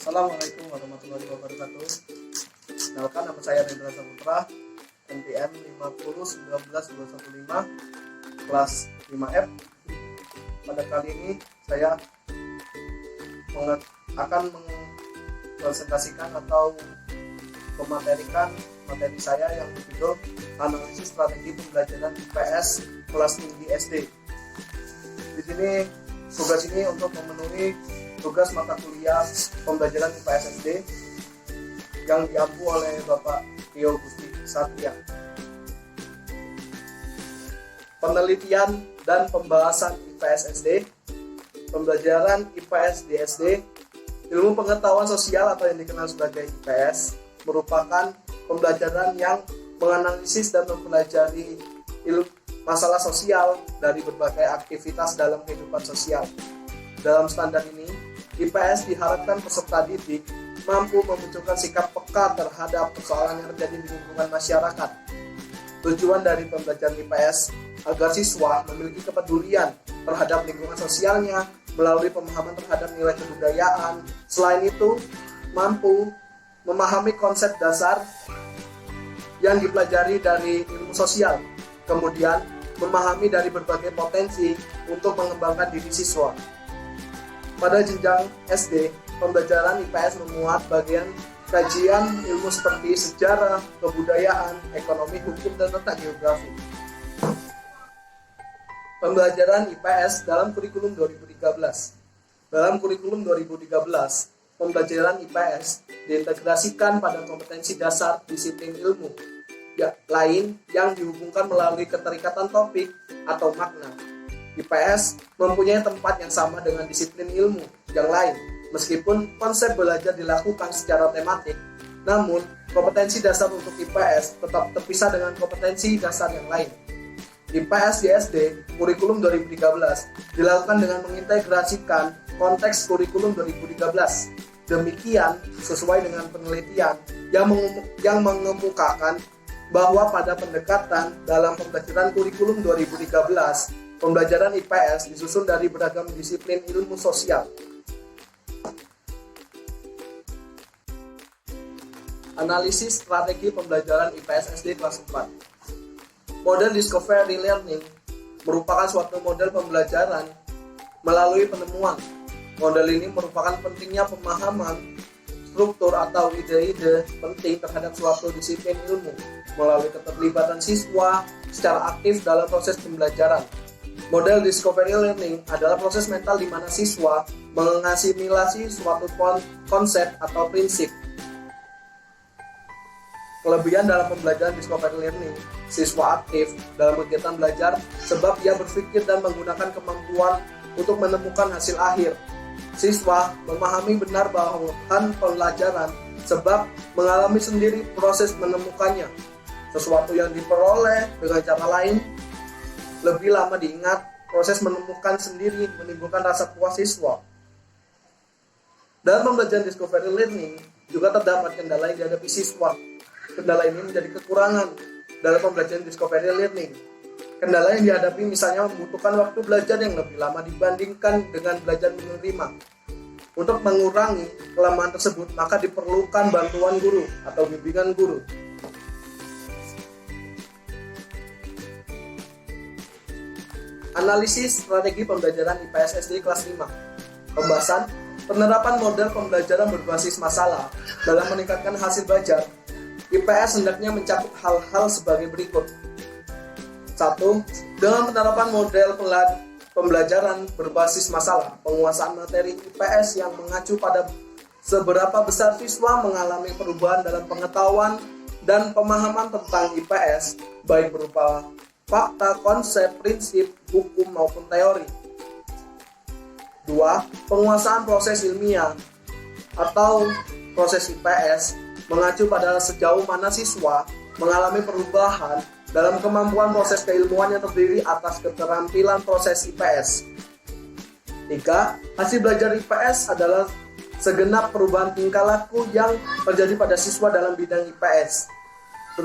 Assalamualaikum warahmatullahi wabarakatuh. Kenalkan, nama saya Rendra Saputra, NPM 5019215, kelas 5F. Pada kali ini saya akan mempresentasikan atau mematerikan materi saya yang berjudul Analisis Strategi Pembelajaran IPS Kelas Tinggi SD. Di sini tugas ini untuk memenuhi tugas mata kuliah pembelajaran IPS SD yang diampu oleh Bapak Tio Gusti Satria. Penelitian dan pembahasan IPS SD, pembelajaran IPS di SD, ilmu pengetahuan sosial atau yang dikenal sebagai IPS, merupakan pembelajaran yang menganalisis dan mempelajari masalah sosial dari berbagai aktivitas dalam kehidupan sosial. Dalam standar ini, IPS diharapkan peserta didik mampu memunculkan sikap peka terhadap persoalan yang terjadi di lingkungan masyarakat. Tujuan dari pembelajaran IPS agar siswa memiliki kepedulian terhadap lingkungan sosialnya melalui pemahaman terhadap nilai kebudayaan. Selain itu, mampu memahami konsep dasar yang dipelajari dari ilmu sosial, kemudian memahami dari berbagai potensi untuk mengembangkan diri siswa. Pada jenjang SD, pembelajaran IPS memuat bagian kajian ilmu seperti sejarah, kebudayaan, ekonomi, hukum, dan letak geografi. Pembelajaran IPS dalam kurikulum 2013. Dalam kurikulum 2013, pembelajaran IPS diintegrasikan pada kompetensi dasar disiplin ilmu lain yang dihubungkan melalui keterikatan topik atau makna. IPS mempunyai tempat yang sama dengan disiplin ilmu yang lain, meskipun konsep belajar dilakukan secara tematik, namun kompetensi dasar untuk IPS tetap terpisah dengan kompetensi dasar yang lain. IPS di SD, kurikulum 2013, dilakukan dengan mengintegrasikan konteks kurikulum 2013. Demikian sesuai dengan penelitian yang mengemukakan bahwa pada pendekatan dalam pembelajaran kurikulum 2013, pembelajaran IPS disusun dari beragam disiplin ilmu sosial. Analisis strategi pembelajaran IPS SD kelas 4. Model Discovery Learning merupakan suatu model pembelajaran melalui penemuan. Model ini merupakan pentingnya pemahaman struktur atau ide-ide penting terhadap suatu disiplin ilmu melalui keterlibatan siswa secara aktif dalam proses pembelajaran. Model Discovery Learning adalah proses mental di mana siswa mengasimilasi suatu konsep atau prinsip. Kelebihan dalam pembelajaran Discovery Learning, siswa aktif dalam kegiatan belajar sebab ia berpikir dan menggunakan kemampuan untuk menemukan hasil akhir. Siswa memahami benar bahan pembelajaran sebab mengalami sendiri proses menemukannya. Sesuatu yang diperoleh dengan cara lain lebih lama diingat, proses menemukan sendiri menimbulkan rasa puas siswa. Dalam pembelajaran Discovery Learning juga terdapat kendala yang dihadapi siswa. Kendala ini menjadi kekurangan dalam pembelajaran Discovery Learning. Kendala yang dihadapi misalnya membutuhkan waktu belajar yang lebih lama dibandingkan dengan belajar menerima. Untuk mengurangi kelemahan tersebut, maka diperlukan bantuan guru atau bimbingan guru. Analisis strategi pembelajaran IPS SD kelas 5. Pembahasan penerapan model pembelajaran berbasis masalah dalam meningkatkan hasil belajar. IPS hendaknya mencakup hal-hal sebagai berikut. 1. Dengan penerapan model pembelajaran berbasis masalah, penguasaan materi IPS yang mengacu pada seberapa besar siswa mengalami perubahan dalam pengetahuan dan pemahaman tentang IPS, baik berupa fakta, konsep, prinsip, hukum maupun teori. 2. Penguasaan proses ilmiah atau proses IPS mengacu pada sejauh mana siswa mengalami perubahan dalam kemampuan proses keilmuan yang terdiri atas keterampilan proses IPS. 3. Hasil belajar IPS adalah segenap perubahan tingkah laku yang terjadi pada siswa dalam bidang IPS.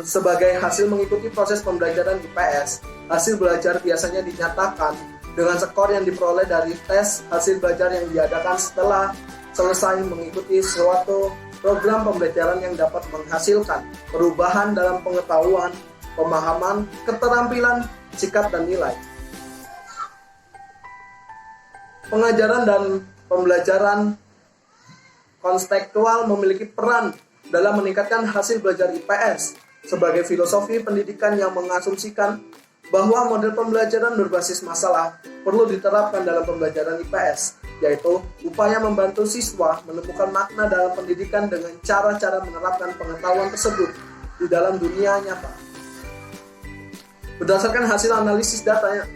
Sebagai hasil mengikuti proses pembelajaran IPS, hasil belajar biasanya dinyatakan dengan skor yang diperoleh dari tes hasil belajar yang diadakan setelah selesai mengikuti suatu program pembelajaran yang dapat menghasilkan perubahan dalam pengetahuan, pemahaman, keterampilan, sikap, dan nilai. Pengajaran dan pembelajaran kontekstual memiliki peran dalam meningkatkan hasil belajar IPS sebagai filosofi pendidikan yang mengasumsikan bahwa model pembelajaran berbasis masalah perlu diterapkan dalam pembelajaran IPS, yaitu upaya membantu siswa menemukan makna dalam pendidikan dengan cara-cara menerapkan pengetahuan tersebut di dalam dunia nyata. Berdasarkan hasil analisis data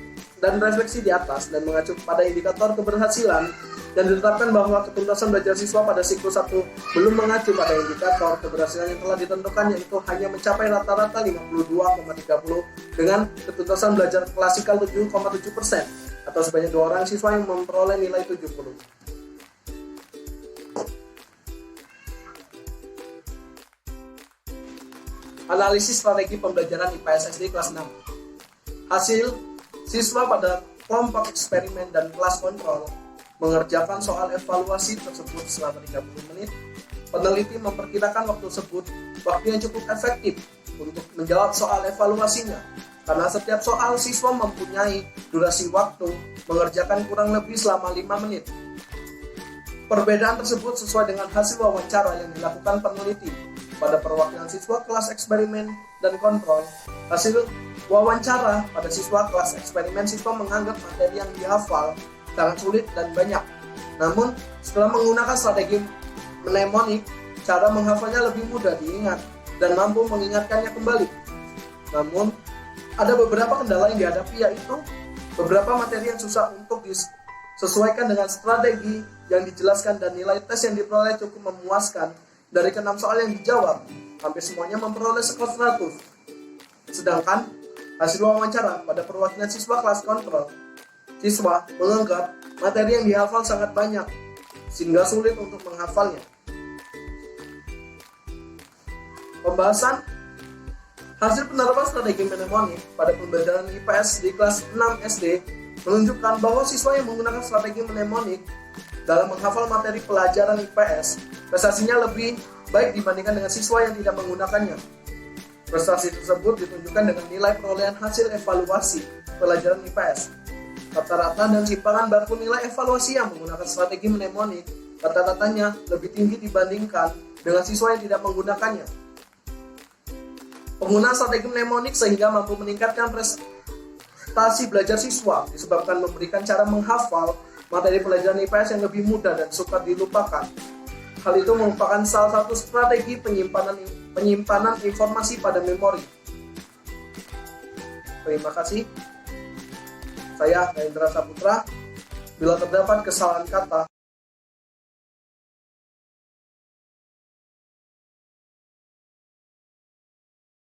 dan refleksi di atas dan mengacu pada indikator keberhasilan, dan ditetapkan bahwa ketuntasan belajar siswa pada siklus 1 belum mengacu pada indikator keberhasilan yang telah ditentukan, yaitu hanya mencapai rata-rata 52,30 dengan ketuntasan belajar klasikal 7,7% atau sebanyak 2 orang siswa yang memperoleh nilai 70. Analisis strategi pembelajaran IPS SD kelas 6. Hasil siswa pada kelompok eksperimen dan kelas kontrol mengerjakan soal evaluasi tersebut selama 30 menit. Peneliti memperkirakan waktu tersebut waktu yang cukup efektif untuk menjawab soal evaluasinya, karena setiap soal siswa mempunyai durasi waktu mengerjakan kurang lebih selama 5 menit. Perbedaan tersebut sesuai dengan hasil wawancara yang dilakukan peneliti pada perwakilan siswa kelas eksperimen dan kontrol. Hasil wawancara pada siswa kelas eksperimen, siswa menganggap materi yang dihafal sangat sulit dan banyak. Namun, setelah menggunakan strategi mnemonik, cara menghafalnya lebih mudah diingat dan mampu mengingatkannya kembali. Namun, ada beberapa kendala yang dihadapi, yaitu beberapa materi yang susah untuk disesuaikan dengan strategi yang dijelaskan dan nilai tes yang diperoleh cukup memuaskan. Dari ke-6 soal yang dijawab, hampir semuanya memperoleh skor 100. Sedangkan, hasil wawancara pada perwakilan siswa kelas kontrol, siswa menganggap materi yang dihafal sangat banyak, sehingga sulit untuk menghafalnya. Pembahasan hasil penerapan strategi mnemonik pada pembelajaran IPS di kelas 6 SD menunjukkan bahwa siswa yang menggunakan strategi mnemonik dalam menghafal materi pelajaran IPS, prestasinya lebih baik dibandingkan dengan siswa yang tidak menggunakannya. Prestasi tersebut ditunjukkan dengan nilai perolehan hasil evaluasi pelajaran IPS. Rata-rata dan simpangan baku nilai evaluasi yang menggunakan strategi mnemonik rata-ratanya lebih tinggi dibandingkan dengan siswa yang tidak menggunakannya. Penggunaan strategi mnemonik sehingga mampu meningkatkan prestasi belajar siswa disebabkan memberikan cara menghafal materi pelajaran IPS yang lebih mudah dan sukar dilupakan. Hal itu merupakan salah satu strategi penyimpanan informasi pada memori. Terima kasih. Saya Hendra Saputra. Bila terdapat kesalahan kata